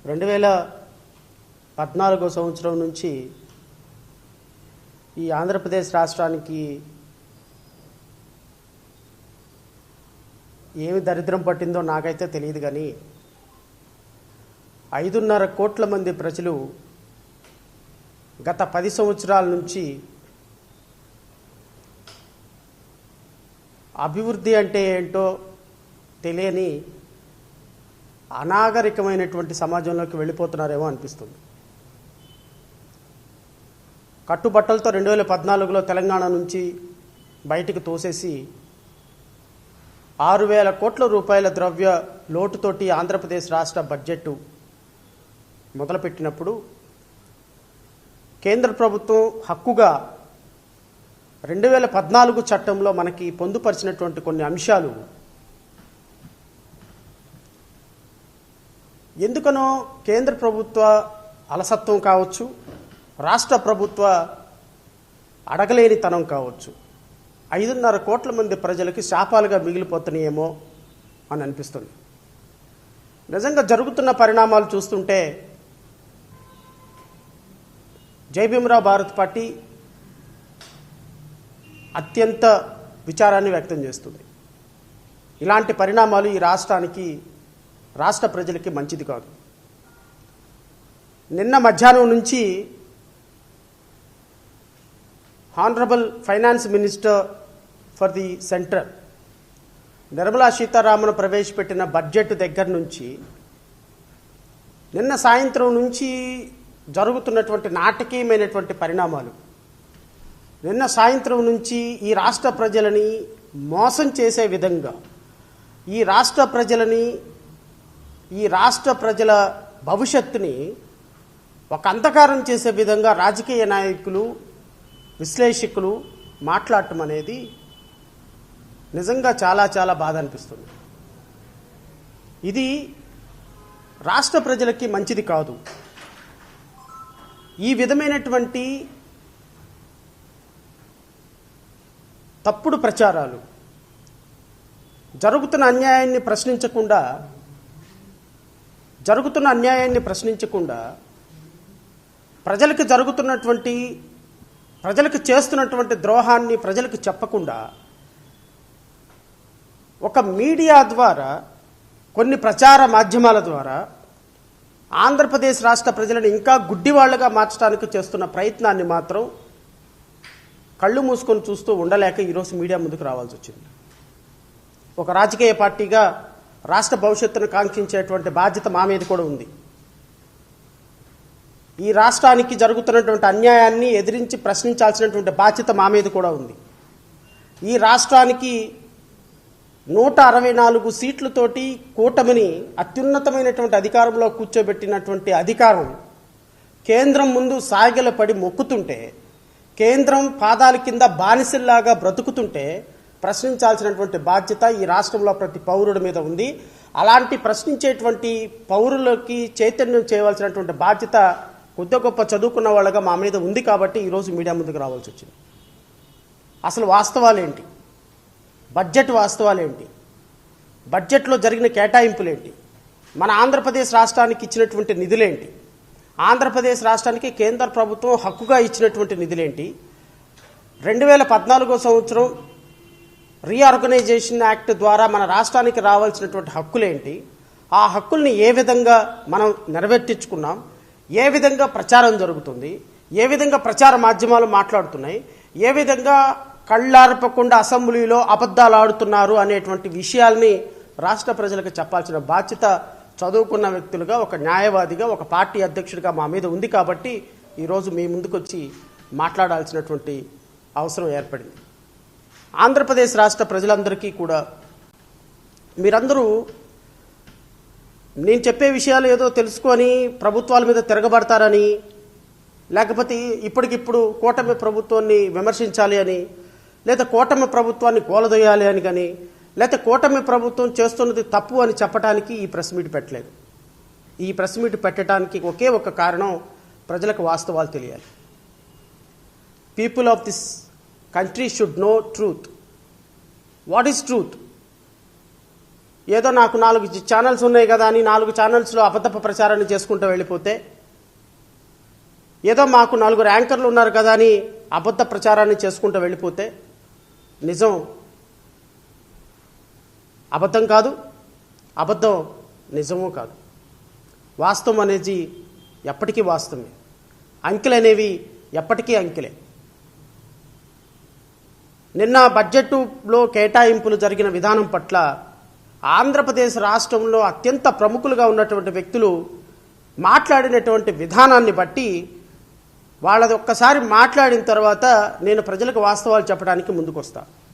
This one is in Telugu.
2014 సంవత్సరం నుంచి ఈ ఆంధ్రప్రదేశ్ రాష్ట్రానికి ఏమి దరిద్రం పట్టిందో నాకైతే తెలియదు, కానీ 5.5 కోట్ల మంది ప్రజలు గత 10 సంవత్సరాల నుంచి అభివృద్ధి అంటే ఏంటో తెలియని అనాగరికమైనటువంటి సమాజంలోకి వెళ్ళిపోతున్నారేమో అనిపిస్తుంది. కట్టుబట్టలతో 2014లో తెలంగాణ నుంచి బయటికి తోసేసి 6,000 కోట్ల రూపాయల ద్రవ్య లోటుతోటి ఆంధ్రప్రదేశ్ రాష్ట్ర బడ్జెట్ మొదలుపెట్టినప్పుడు కేంద్ర ప్రభుత్వం హక్కుగా 2014 చట్టంలో మనకి పొందుపరిచినటువంటి కొన్ని అంశాలు ఎందుకనో కేంద్ర ప్రభుత్వ అలసత్వం కావచ్చు, రాష్ట్ర ప్రభుత్వ అడగలేనితనం కావచ్చు, 5.5 కోట్ల మంది ప్రజలకి శాపాలుగా మిగిలిపోతున్నాయేమో అని అనిపిస్తుంది. నిజంగా జరుగుతున్న పరిణామాలు చూస్తుంటే జై భీమరావు భారత్ పార్టీ అత్యంత విచారాన్ని వ్యక్తం చేస్తుంది. ఇలాంటి పరిణామాలు ఈ రాష్ట్రానికి, రాష్ట్ర ప్రజలకి మంచిది కాదు. నిన్న మధ్యాహ్నం నుంచి honourable finance minister for the centre Nirmala Sitharaman ప్రవేశపెట్టిన బడ్జెట్ దగ్గర నుంచి నిన్న సాయంత్రం నుంచి జరుగుతున్నటువంటి నాటకీయమైనటువంటి పరిణామాలు, నిన్న సాయంత్రం నుంచి ఈ రాష్ట్ర ప్రజలని మోసం చేసే విధంగా, ఈ రాష్ట్ర ప్రజల భవిష్యత్తుని ఒక అంధకారం చేసే విధంగా రాజకీయ నాయకులు, విశ్లేషకులు మాట్లాడటం అనేది నిజంగా చాలా చాలా బాధ అనిపిస్తుంది. ఇది రాష్ట్ర ప్రజలకి మంచిది కాదు. ఈ విధమైనటువంటి తప్పుడు ప్రచారాలు, జరుగుతున్న అన్యాయాన్ని ప్రశ్నించకుండా ప్రజలకు చేస్తున్నటువంటి ద్రోహాన్ని ప్రజలకు చెప్పకుండా ఒక మీడియా ద్వారా, కొన్ని ప్రచార మాధ్యమాల ద్వారా ఆంధ్రప్రదేశ్ రాష్ట్ర ప్రజలను ఇంకా గుడ్డివాళ్లుగా మార్చడానికి చేస్తున్న ప్రయత్నాన్ని మాత్రం కళ్ళు మూసుకొని చూస్తూ ఉండలేక ఈరోజు మీడియా ముందుకు రావాల్సి వచ్చింది. ఒక రాజకీయ పార్టీగా రాష్ట్ర భవిష్యత్తును కాంక్షించేటువంటి బాధ్యత మా మీద కూడా ఉంది. ఈ రాష్ట్రానికి జరుగుతున్నటువంటి అన్యాయాన్ని ఎదిరించి ప్రశ్నించాల్సినటువంటి బాధ్యత మా మీద కూడా ఉంది. ఈ రాష్ట్రానికి 164 సీట్లతోటి కూటమిని అత్యున్నతమైనటువంటి అధికారంలో కూర్చోబెట్టినటువంటి అధికారం కేంద్రం ముందు సాగిలపడి మొక్కుతుంటే, కేంద్రం పాదాల కింద బానిసల్లాగా బ్రతుకుతుంటే ప్రశ్నించాల్సినటువంటి బాధ్యత ఈ రాష్ట్రంలో ప్రతి పౌరుడి మీద ఉంది. అలాంటి ప్రశ్నించేటువంటి పౌరులకి చైతన్యం చేయవలసినటువంటి బాధ్యత కొద్ది గొప్ప చదువుకున్న వాళ్ళగా మా మీద ఉంది. కాబట్టి ఈరోజు మీడియా ముందుకు రావాల్సి వచ్చింది. అసలు వాస్తవాలేంటి, బడ్జెట్ వాస్తవాలేంటి, బడ్జెట్లో జరిగిన కేటాయింపులేంటి, మన ఆంధ్రప్రదేశ్ రాష్ట్రానికి ఇచ్చినటువంటి నిధులేంటి, ఆంధ్రప్రదేశ్ రాష్ట్రానికి కేంద్ర ప్రభుత్వం హక్కుగా ఇచ్చినటువంటి నిధులేంటి, 2014 సంవత్సరం రీఆర్గనైజేషన్ యాక్ట్ ద్వారా మన రాష్ట్రానికి రావాల్సినటువంటి హక్కులేంటి, ఆ హక్కుల్ని ఏ విధంగా మనం నెరవేర్చుకున్నాం, ఏ విధంగా ప్రచారం జరుగుతుంది, ఏ విధంగా ప్రచార మాధ్యమాలు మాట్లాడుతున్నాయి, ఏ విధంగా కళ్ళార్పకుండా అసెంబ్లీలో అబద్ధాలు ఆడుతున్నారు అనేటువంటి విషయాల్ని రాష్ట్ర ప్రజలకు చెప్పాల్సిన బాధ్యత చదువుకున్న వ్యక్తులుగా, ఒక న్యాయవాదిగా, ఒక పార్టీ అధ్యక్షుడిగా మా మీద ఉంది. కాబట్టి ఈరోజు మీ ముందుకొచ్చి మాట్లాడాల్సినటువంటి అవసరం ఏర్పడింది. ఆంధ్రప్రదేశ్ రాష్ట్ర ప్రజలందరికీ కూడా మీరందరూ నేను చెప్పే విషయాలు ఏదో తెలుసుకొని ప్రభుత్వాల మీద తిరగబడతారని, లేకపోతే ఇప్పటికిప్పుడు కూటమి ప్రభుత్వాన్ని విమర్శించాలి అని, లేదా కూటమి ప్రభుత్వాన్ని కూలదొయ్యాలి అని, కానీ లేకపోతే కూటమి ప్రభుత్వం చేస్తున్నది తప్పు అని చెప్పడానికి ఈ ప్రెస్ మీట్ పెట్టలేదు. ఈ ప్రెస్ మీట్ పెట్టడానికి ఒకే ఒక కారణం, ప్రజలకు వాస్తవాలు తెలియాలి. People of this country should know truth. What is truth? ఏదో నాకు 4 ఛానల్స్ ఉన్నాయి కదా అని 4 ఛానల్స్లో అబద్ధపు ప్రచారాన్ని చేసుకుంటూ వెళ్ళిపోతే, ఏదో మాకు 4 యాంకర్లు ఉన్నారు కదా అని అబద్ధ ప్రచారాన్ని చేసుకుంటూ వెళ్ళిపోతే నిజం అబద్ధం కాదు, అబద్ధం నిజమూ కాదు. వాస్తవం అనేది ఎప్పటికీ వాస్తవమే, అంకెలు అనేవి ఎప్పటికీ అంకెలే. నిన్న బడ్జెట్లో కేటాయింపులు జరిగిన విధానం పట్ల ఆంధ్రప్రదేశ్ రాష్ట్రంలో అత్యంత ప్రముఖులుగా ఉన్నటువంటి వ్యక్తులు మాట్లాడినటువంటి విధానాన్ని బట్టి వాళ్ళది ఒక్కసారి మాట్లాడిన తర్వాత నేను ప్రజలకు వాస్తవాలు చెప్పడానికి ముందుకు వస్తాను.